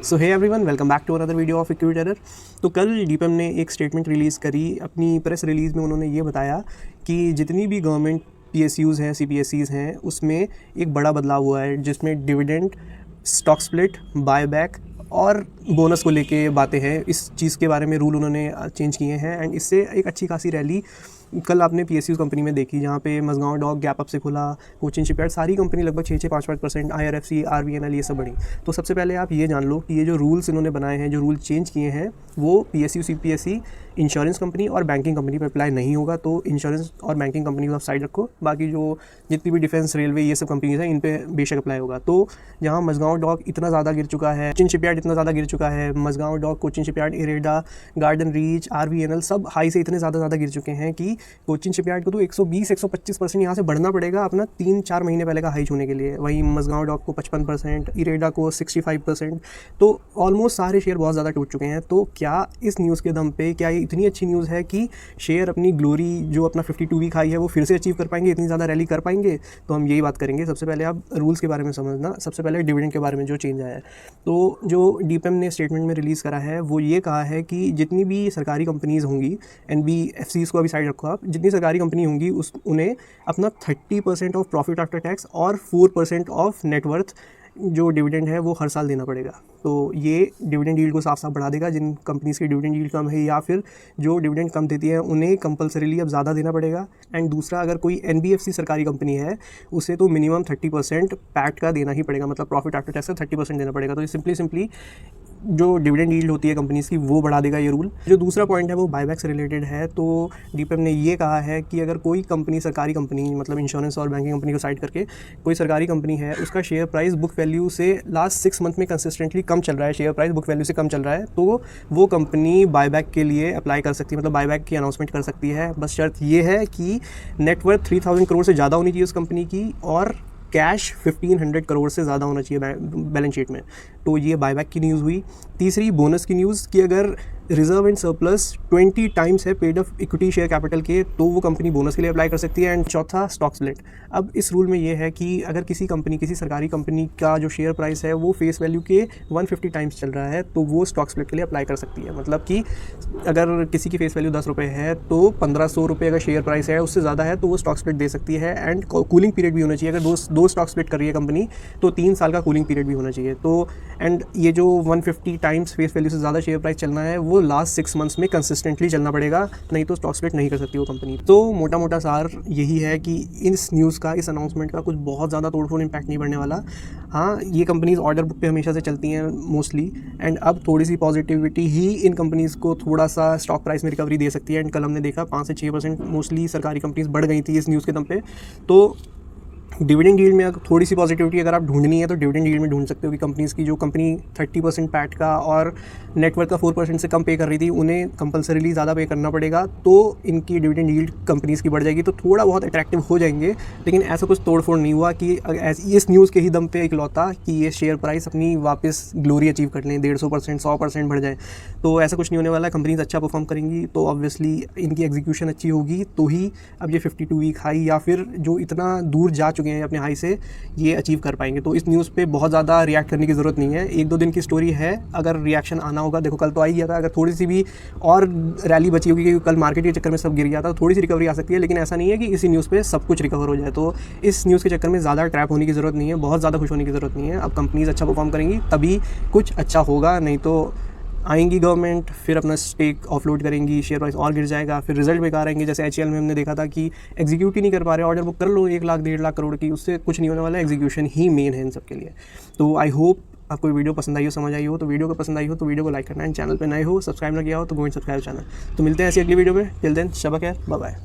So hey everyone, welcome back to another video of equity terror. तो कल DPM ने एक स्टेटमेंट रिलीज़ करी। अपनी प्रेस रिलीज़ में उन्होंने ये बताया कि जितनी भी गवर्नमेंट पीएसयूज़ हैं, सीपीएसईज़ हैं, उसमें एक बड़ा बदलाव हुआ है जिसमें डिविडेंड, स्टॉक स्प्लिट, बायबैक और बोनस को लेके बातें हैं। इस चीज़ के बारे में रूल उन्होंने चेंज किए हैं एंड इससे एक अच्छी खासी रैली कल आपने पीएसयू कंपनी में देखी, जहाँ पे मझगांव डॉक गैप अप से खुला, कोचिन शिपयार्ड, सारी कंपनी लगभग 6-5%, IRFC, RVNL ये सब बढ़ी। तो सबसे पहले आप ये जान लो कि ये जो रूल्स इन्होंने बनाए हैं, जो रूल चेंज किए हैं, वो पीएसयू सीपीएसई, इंश्योरेंस कंपनी और बैंकिंग कंपनी पर अप्लाई नहीं होगा। तो इंश्योरेंस और बैंकिंग कंपनी को आप साइड रखो, बाकी जो जितनी भी डिफेंस, रेलवे, ये सब कंपनीज हैं, इन पे बेशक अप्लाई होगा। तो जहाँ मझगांव डॉक इतना ज़्यादा गिर चुका है, कोचिन शिपयार्ड इतना ज़्यादा गिर चुका है, मझगांव डॉक, कोचिन शिपयार्ड, इरेडा, गार्डन रीच, RVNL सब हाई से इतने ज़्यादा गिर चुके हैं कि कोचिन शिपयार्ड को तो 120-125% यहाँ से बढ़ना पड़ेगा अपना 3-4 महीने पहले का हाई छूने के लिए। वहीं मझगांव डॉक को 55%, इरेडा को 65%। तो ऑलमोस्ट सारे शेयर बहुत ज़्यादा टूट चुके हैं। तो क्या इस न्यूज़ के दम पे, क्या ये इतनी अच्छी न्यूज़ है कि शेयर अपनी ग्लोरी जो अपना 52 वीक हाई है वो फिर से अचीव कर पाएंगे, इतनी ज़्यादा रैली कर पाएंगे? तो हम यही बात करेंगे। सबसे पहले आप रूल्स के बारे में समझना। सबसे पहले डिविडेंड के बारे में जो चेंज आया है, तो जो डीपीएम ने स्टेटमेंट में रिलीज़ करा है वो ये कहा है कि जितनी भी सरकारी कंपनीज़ होंगी, NBFCs को अभी साइड रखो आप, जितनी सरकारी कंपनी होंगी उन्हें अपना 30% ऑफ प्रॉफिट आफ्टर टैक्स और 4% ऑफ नेटवर्थ जो डिविडेंड है वो हर साल देना पड़ेगा। तो ये डिविडेंड यील्ड को साफ साफ बढ़ा देगा। जिन कंपनीज़ की डिविडेंड यील्ड कम है या फिर जो डिविडेंड कम देती है, उन्हें कंपलसरीली अब ज़्यादा देना पड़ेगा। एंड दूसरा, अगर कोई NBFC सरकारी कंपनी है, उसे तो मिनिमम 30% पैट का देना ही पड़ेगा, मतलब प्रॉफिट आफ्टर टैक्स का 30% देना पड़ेगा। तो ये सिंपली जो डिविडेंड यील्ड होती है कंपनीज़ की, वो बढ़ा देगा ये रूल। जो दूसरा पॉइंट है वो बायबैक से रिलेटेड है। तो डीपीएम ने ये कहा है कि अगर कोई कंपनी, सरकारी कंपनी, मतलब इंश्योरेंस और बैंकिंग कंपनी को साइड करके कोई सरकारी कंपनी है, उसका शेयर प्राइस बुक वैल्यू से लास्ट 6 मंथ में कंसिस्टेंटली कम चल रहा है, शेयर प्राइस बुक वैल्यू से कम चल रहा है, तो वो कंपनी बायबैक के लिए अप्लाई कर सकती है, मतलब बायबैक की अनाउंसमेंट कर सकती है। बस शर्त ये है कि नेटवर्थ 3000 करोड़ से ज़्यादा होनी चाहिए उस कंपनी की और कैश 1500 करोड़ से ज़्यादा होना चाहिए बैलेंस शीट में। तो ये बायबैक की न्यूज़ हुई। तीसरी, बोनस की न्यूज़ कि अगर रिजर्व एंड सरप्लस 20 टाइम्स है paid of equity share capital के, तो वो कंपनी बोनस के लिए अप्लाई कर सकती है। एंड चौथा, स्टॉक स्प्लिट। अब इस रूल में ये है कि अगर किसी कंपनी, किसी सरकारी कंपनी का जो शेयर प्राइस है वो फेस वैल्यू के 150 टाइम्स चल रहा है, तो वो स्टॉक स्प्लिट के लिए अप्लाई कर सकती है। मतलब कि अगर किसी की फेस वैल्यू 10 रुपये है तो 1500 रुपये अगर शेयर प्राइस है, उससे ज़्यादा है, तो वो स्टॉक स्प्लिट दे सकती है। एंड कूलिंग पीरियड भी होना चाहिए। अगर दो स्टॉक स्प्लिट कर रही है कंपनी, तो 3 साल का कूलिंग पीरियड भी होना चाहिए। तो एंड ये जो 150 टाइम्स फेस वैल्यू से ज़्यादा शेयर प्राइस चलना है, वो लास्ट 6 मंथ्स में कंसिस्टेंटली चलना पड़ेगा, नहीं तो स्टॉक स्प्लिट नहीं कर सकती वो कंपनी। तो मोटा सार यही है कि इस न्यूज़ का, इस अनाउंसमेंट का कुछ बहुत ज़्यादा तोड़फोड़ इम्पैक्ट नहीं पड़ने वाला। हाँ, ये कंपनीज ऑर्डर बुक पे हमेशा से चलती हैं मोस्टली, एंड अब थोड़ी सी पॉजिटिविटी ही इन कंपनीज़ को थोड़ा सा स्टॉक प्राइस में रिकवरी दे सकती है। एंड कल हमने देखा 5 से 6% मोस्टली सरकारी कंपनीज बढ़ गई थी इस न्यूज़ के दम पे। तो डिविडेंड यील्ड में थोड़ी सी पॉजिटिविटी अगर आप ढूंढनी है तो डिविडेंड यील्ड में ढूंढ सकते हो कि कंपनीज़ की, जो कंपनी 30% पैट का और नेटवर्थ का 4% से कम पे कर रही थी, उन्हें कंपलसरीली ज़्यादा पे करना पड़ेगा, तो इनकी डिविडेंड यील्ड कंपनीज़ की बढ़ जाएगी, तो थोड़ा बहुत अट्रैक्टिव हो जाएंगे। लेकिन ऐसा कुछ तोड़फोड़ नहीं हुआ कि इस न्यूज़ के ही दम पे इकलौता कि ये शेयर प्राइस अपनी वापस ग्लोरी अचीव कर लें, 150%, 100% बढ़ जाए। तो ऐसा कुछ नहीं होने वाला। कंपनीज अच्छा परफॉर्म करेंगी तो ऑब्वियसली इनकी एग्जीक्यूशन अच्छी होगी, तो ही अब ये 52 वीक हाई या फिर जो इतना दूर जा चुके हैं अपने हाई से, ये अचीव कर पाएंगे। तो इस न्यूज़ पे बहुत ज़्यादा रिएक्ट करने की ज़रूरत नहीं है। 1-2 दिन की स्टोरी है, अगर रिएक्शन आना होगा, देखो कल तो आ ही गया था, अगर थोड़ी सी भी और रैली बची होगी, क्योंकि कल मार्केट के चक्कर में सब गिर गया था, थोड़ी सी रिकवरी आ सकती है। लेकिन ऐसा नहीं है कि इसी न्यूज़ पे सब कुछ रिकवर हो जाए। तो इस न्यूज़ के चक्कर में ज़्यादा ट्रैप होने की ज़रूरत नहीं है, बहुत ज़्यादा खुश होने की ज़रूरत नहीं है। अब कंपनीज अच्छा परफॉर्म करेंगी तभी कुछ अच्छा होगा, नहीं तो आएंगी गवर्नमेंट, फिर अपना स्टेक ऑफलोड करेंगी, शेयर प्राइस और गिर जाएगा, फिर रिजल्ट बेकार आएंगे। जैसे HCL में हमने देखा था कि एग्जीक्यूट ही नहीं कर पा रहे, ऑर्डर बुक कर लो 1 लाख 1.5 लाख करोड़ की, उससे कुछ नहीं होने वाला। एग्जीक्यूशन ही मेन है इन सब के लिए। तो आई होप आपको वीडियो पसंद आई हो, समझ आई हो। तो वीडियो को पसंद आई हो तो वीडियो को लाइक करना, एंड चैनल पे नए हो, सब्सक्राइब ना किया हो तो गो एंड सब्सक्राइब चैनल। तो मिलते हैं ऐसी अगली वीडियो में। टिल देन, शबा खैर, बाय बाय।